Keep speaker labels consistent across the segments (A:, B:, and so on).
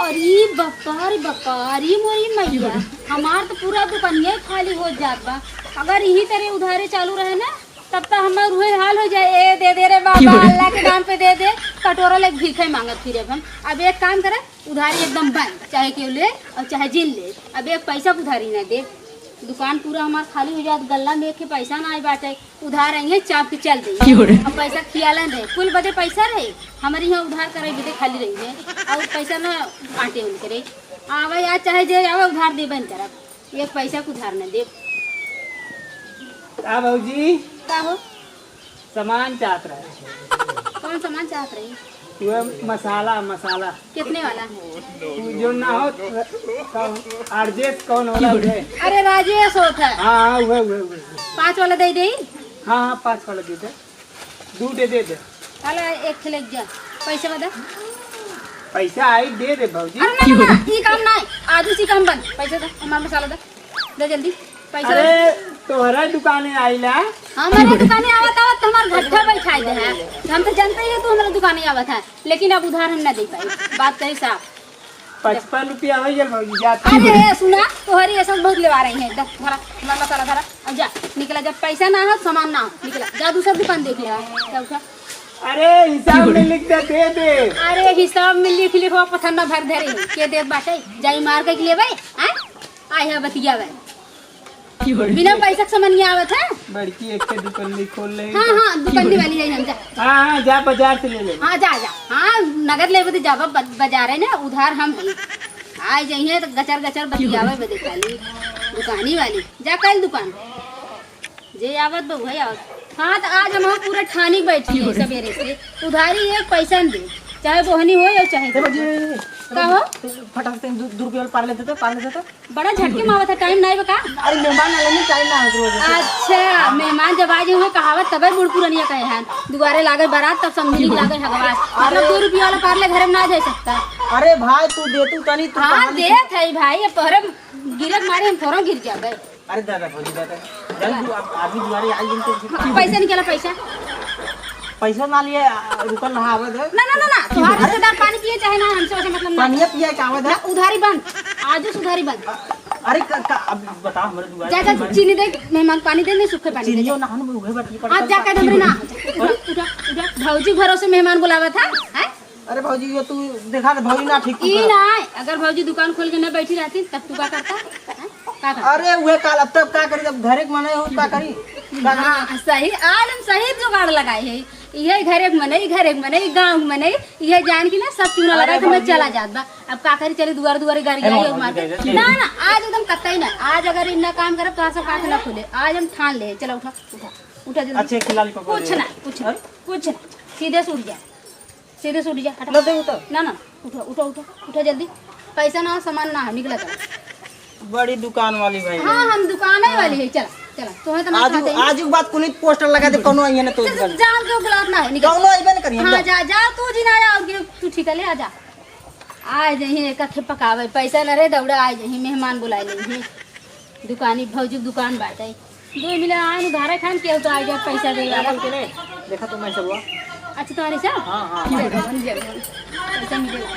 A: अरे बप्पा अरे मोरी मैया, हमार तो पूरा दुकानिया खाली हो जात बा। अगर यही तरह उधारे चालू रहे ना तब तो हमार वही हाल हो जाए। ए दे दे रे बाबा, अल्लाह के नाम पे दे दे, कटोरा ले भीखे मांगत फिरे हम। अब एक काम करे, उधारी एकदम बंद, चाहे क्यों ले और चाहे जिन ले। अब एक पैसा उधारी ना दे, दुकान पूरा हमार खाली हो जात। गल्ला में के पैसा ना आई बाटे, उधार आएंगे चाप के चल दे। अब पैसा खियालन रहे, कुल बदे पैसा रहे हमारे यहाँ उधार करे बदे खाली रही है। और पैसा ना आटे उनके रहे आवे या चाहे जे आवे उधार दे बंद करब, एक पैसा को उधार न दे।
B: भाजी
A: का हो
B: सामान चाहत रहे।
A: कौन सामान चाहत रही?
B: वह मसाला
A: कितने वाला?
B: जो ना हो अर्जेस कौन होला है?
A: अरे राजेश होता है।
B: हाँ वह
A: 5 वाला दे दे।
B: हाँ 5 वाला दे दे, 2 दे दे।
A: चला एक खिले जा, पैसे बता।
B: पैसा आई दे दे भाजी।
A: अरे ना ये काम ना है, आज उसी काम बंद। पैसे दे, हमारा मसाला दे जल्दी पैसा।
B: अरे तोहरा दुकाने आईला,
A: हमारे दुकाने आवत हमारे घट्टा बैठाई दे है। हम तो जानते ही है तू हमारे दुकाने आवत है, लेकिन अब उधार हम ना दे पाई। बात कही साहब
B: 55 रुपया हो जाए भाजी जाता।
A: अरे सुना तोहरी ऐसा बहुत लेवा रही है। धरा हमारा मसाला धरा, अब जा निकला। जब पैसा ना हो सामान ना हो, निकला जा दूसरा दुकान देख ले। क्या उठा?
B: अरे हिसाब में लिख दे दे।
A: अरे हिसाब में लिख हो पथन्ना भर धरे के दे बाटे जाई मार के लिए भाई। आए है बतिया भाई बिना पैसा के सामान आवत है।
B: बड़की एक के दुकान भी खोल ले।
A: हाँ दुकान वाली जाई हम जा।
B: हाँ जा बाजार से ले ले।
A: हाँ जा हाँ नगद ले बदे जावा बाजार है ना, उधार हम है। आ जाइए तो गचर बतियावे बदे खाली दुकानी वाली जा कल दुकान जे आवत बा वही आवत। हाँ तो आज हम पूरा ठानी बैठी है सवेरे से, उधारी एक पैसा न दे, चाहे बोहनी हो या चाहे का हो।
B: फटाक से 2 रुपया पार लेते तो
A: बड़ा झटके मावत है, टाइम नहीं बका।
B: अरे मेहमान आले नहीं, टाइम ना हो।
A: अच्छा मेहमान जब आज हुए कहावत तबे बूढ़ पुरनिया कहे हैं, दुआरे लागे बारात तब समझी लागे हगवास। मतलब 2 रुपया वाला पार ले घर में ना जा सकता।
B: अरे भाई तू दे तू तनी तू।
A: हाँ देत है भाई, ये पहरे गिरक मारे हम थोड़ा गिर जाबे।
B: अरे दादा भाजी दादा जल्दी आदमी दुआरे आई जिनके
A: पैसा निकला पैसा
B: ना लिए रुकल ना आवत है।
A: ना तुम्हारे रिश्तेदार पानी पिए चाहे ना, हमसे वैसे मतलब
B: पानी पिए का आवत है।
A: उधारी बंद, आज उधारी बंद।
B: अरे अब बता हमारे दुआरे
A: जा चीनी दे, मेहमान पानी दे, नहीं सूखे पानी दे।
B: चीनी ना हम उगे बैठ के
A: आज जाकर हमरे ना उठा भौजी भरोसे मेहमान बुलावा था हैं।
B: अरे भौजी ये तू देखा दे भौजी ना ठीक
A: ई ना अगर भौजी दुकान खोल के न बैठी रहती तब तू क्या करता?
B: अरे वे काल अब तब का करी, जब घरे के मने हो का करी।
A: हां सही आज हम सही जुगाड़ लगाए है। ये घरे के मने गांव में मने ये जान की ना सब चूना लगा के मैं चला जात बा। अब का करी चले दुआरे गाड़ी आई और मार के ना आज एकदम कतई ना। आज अगर इतना काम करब तो सब काट ना खुले। आज हम ठान ले, चलो उठा जल्दी।
B: अच्छे खिलाड़ी को
A: कुछ ना सीधे से उठ जा
B: लो दे तो
A: ना उठा जल्दी। पैसा ना सामान ना निकला था।
B: बड़ी दुकान वाली भाई।
A: हाँ हम दुकान वाली है। चला तुम्हें तो
B: आज बात कुनी पोस्टर लगा दे कोनो आइए ना तो
A: जान के बुलात ना है निकल।
B: कोनो आइबे ना करिए।
A: हां जा तू जी ना जा, तू ठीक है ले आजा। आ जही एक खे पकावे पैसा न रे दौड़ा आ जही मेहमान बुलाए ले दुकानी भौजी दुकान बाटे 2 मिले आन घरे खान के तो आ जा पैसा दे वाला
B: के ने देखा तो मैं सब हुआ।
A: अच्छा तुम्हारी सा
B: हां
A: पैसा मिलेगा।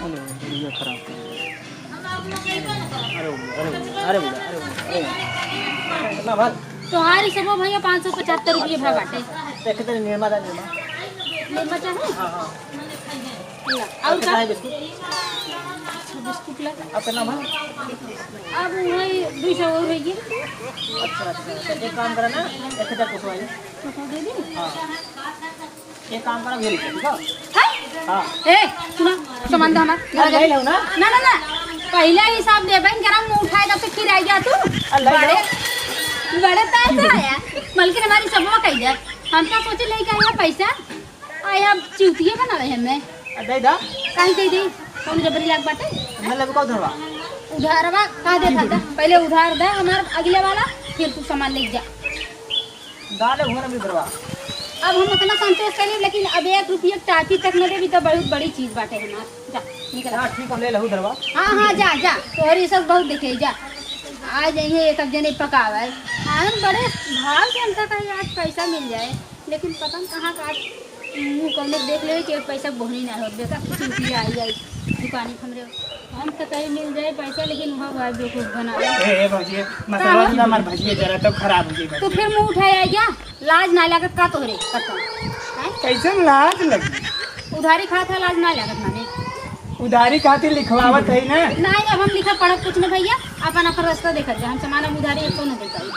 B: अरे ये खराब अरे ना भाई
A: तुम्हारी सब भैया 575 रुपये भाव बाटे।
B: देखते हैं निर्मा
A: निर्मा चाहे।
B: हां
A: और का
B: बिस्कुट ला अपना भाई
A: अब वही 200 हो रही है।
B: अच्छा एक काम करा ना 1000 कुछ
A: दे दी।
B: हां एक काम करा भेज ठीक है। हां
A: ए सुना सामान दे हमारा
B: ले लो ना।
A: ना पहले हिसाब दे बहन जरा मुंह उठाए तब फिर आई जा तू। बड़े पैसा आया मलकिन हमारी सबवा कह दे। हम क्या सोचे ले के आया पैसा आया चूतिए बना रहे हमें
B: दे दा
A: कहीं दे दी कौन जबरी लाग बाटे
B: मैं लेब को धरवा
A: उधारवा का दे था पहले उधार दे हमारा अगले वाला, फिर तू सामान ले जा।
B: डाले हुआ ना भी धरवा।
A: अब हम इतना संतोष कर, लेकिन अब 1 रुपया टाकी तक न देवी तो बहुत बड़ी चीज बाटे हमार। जा निकल।
B: हां ठीक है ले लहू धरवा।
A: हाँ जा तोहरी सब बहुत देखे जा। आ जाइए एक जने पकावे हम बड़े भाव से हमका कहीं आज पैसा मिल जाए, लेकिन पता कहाँ का मुँह कौन देख ले कि पैसा बोहनी ना हो। देखा चूतिया आई दुकानी हमरे हम तो कहीं मिल जाए पैसा, लेकिन वहाँ भाई बेवकूफ बना
B: ए भौजी मसाला ना हमार भजिए जरा तो खराब हो जाएगा।
A: तो फिर मुंह उठाए आ गया, लाज ना लागत का तोहरे पता हैं?
B: कैसे लाज लगी?
A: उधारी खा था, लाज ना लागत माने
B: उधारी खातिर लिखवावत है ना।
A: नहीं, अब हम लिखा पढ़ब कुछ न भैया, अपन अपन रास्ता देखत जा, हम सामान अब उधारी एक तो न दे पाई।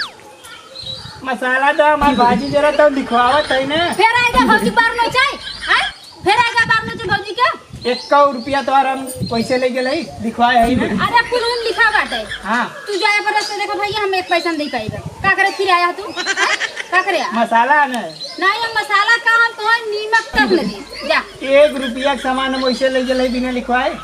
B: मसाला तो हमार भाजी जरा तो लिखवावत है ना।
A: फिर आएगा भौजी बार नो चाय हैं? फिर आएगा बार नो चाय भौजी क्या?
B: 100 रुपया तो हम पैसे ले गेल लिखवाए है ना।
A: अरे कुलून लिखा बाटे।
B: हाँ
A: तू जाए पर रास्ता देखा भैया, हम एक पैसा नहीं दे पाएगा। का करे फिर आया तू हैं? का करे आ?
B: मसाला न
A: नहीं, हम मसाला का हम तो नीमक तक न दी जा।
B: 1 रुपया के सामान हम वैसे ले गेल बिना लिखवाए।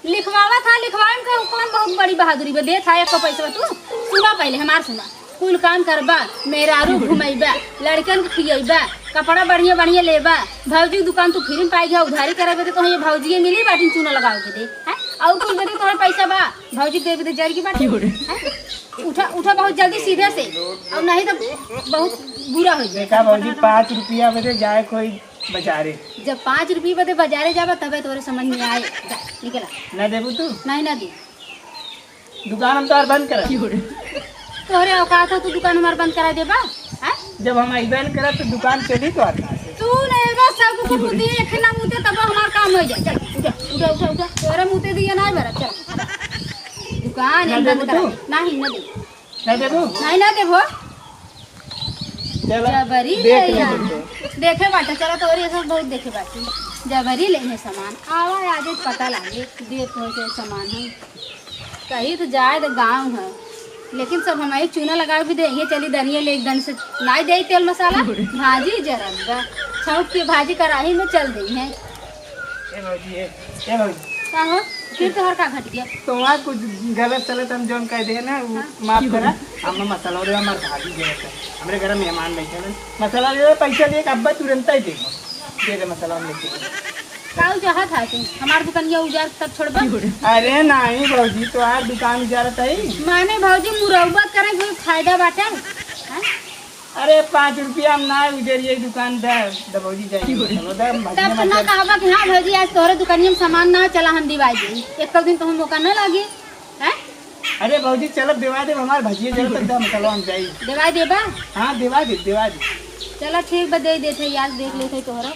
A: लिखवावा था, लिखवाए का कौन बहुत बड़ी बहादुरी बे दे था। एक पैसा तू सुना, पहले हमार सुना। कुल काम करबा, मेहरारू घुमैबा, लड़कन के खियैबा, कपड़ा बढ़िया बढ़िया लेबा, भौजी दुकान तू फिर पाई गया, उधारी करे तो ये भौजी मिली बाटी चूना लगाओ के दे हैं? और कुल बदे तोहरे पैसा बा भौजी दे दे जर की बाटी हैं? उठा उठा बहुत जल्दी सीधे से, और नहीं तो बहुत बुरा हो जाए।
B: देखा भौजी 5 रुपया बदे जाए कोई बाजारे।
A: जब 5 रुपये बदे बाजारे जाबा तबे तोरे समझ में आए। जा, निकला
B: न देबू तू
A: नहीं ना दी
B: दुकान हम तो बंद कर।
A: तोहरे औकात हो तू दुकान हमार बंद करा देबा हैं?
B: जब हम अइबन करा तो दुकान चली तो आता से।
A: तू नहीं बस सब को मुते एक ना मुते तब हमार काम हो जाए। चल उठा उठा उठा उठा, तोरे मुते दिया ना भरा। चल दुकान
B: ना
A: एक बंद
B: देबू
A: करा
B: तू?
A: दे। नहीं ना दे,
B: न देबू
A: नहीं ना देबो।
B: चला
A: जबरी ले
B: देख ले
A: यार,
B: तुमको।
A: देखे बाटे चलो तोरी ये सब बहुत देखे बाटे। जबरी लेने सामान आवा आज पता लागे दे तो से सामान हम कहीं तो जाए तो गाँव है, लेकिन सब हमारे चूना लगा भी देंगे। चली दनिया ले एकदम से नहीं दे तेल मसाला भाजी जरा छौक के भाजी कराही में चल दी है।
B: ए भौजी
A: का हो फिर तो हर का घट गया।
B: तो वहाँ कुछ गलत चलत हम जोन कह दे ना वो माफ करा। हम मसाला और हमार भाभी जरूरत है, हमारे घर में मेहमान बैठे हैं। मसाला ले पैसा दे अब्बा तुरंत ही दे दे मसाला हम लेके।
A: काऊ जहाँ था तुम हमार दुकानिया उजार तब छोड़बा।
B: अरे नहीं भौजी तो आज दुकान इजारत है।
A: माने भौजी मुरौबत करे कोई फायदा बाटे हैं?
B: अरे 5 रुपया हम ना उधर ये दुकान दे भौजी जाएगी।
A: तब तो ना कहबा कि हाँ भौजी आज तोहरे दुकानिया में सामान ना चला हम दिवाई दे, एक दिन तो हम मौका ना लागे हैं?
B: अरे भौजी चलो दिवा दे हमारे भजिए जरूरत है मसाला हम जाएगी।
A: दिवाई देबा?
B: हाँ दिवा दे।
A: चला ठीक बा दे देते यार, देख लेते तोहरा।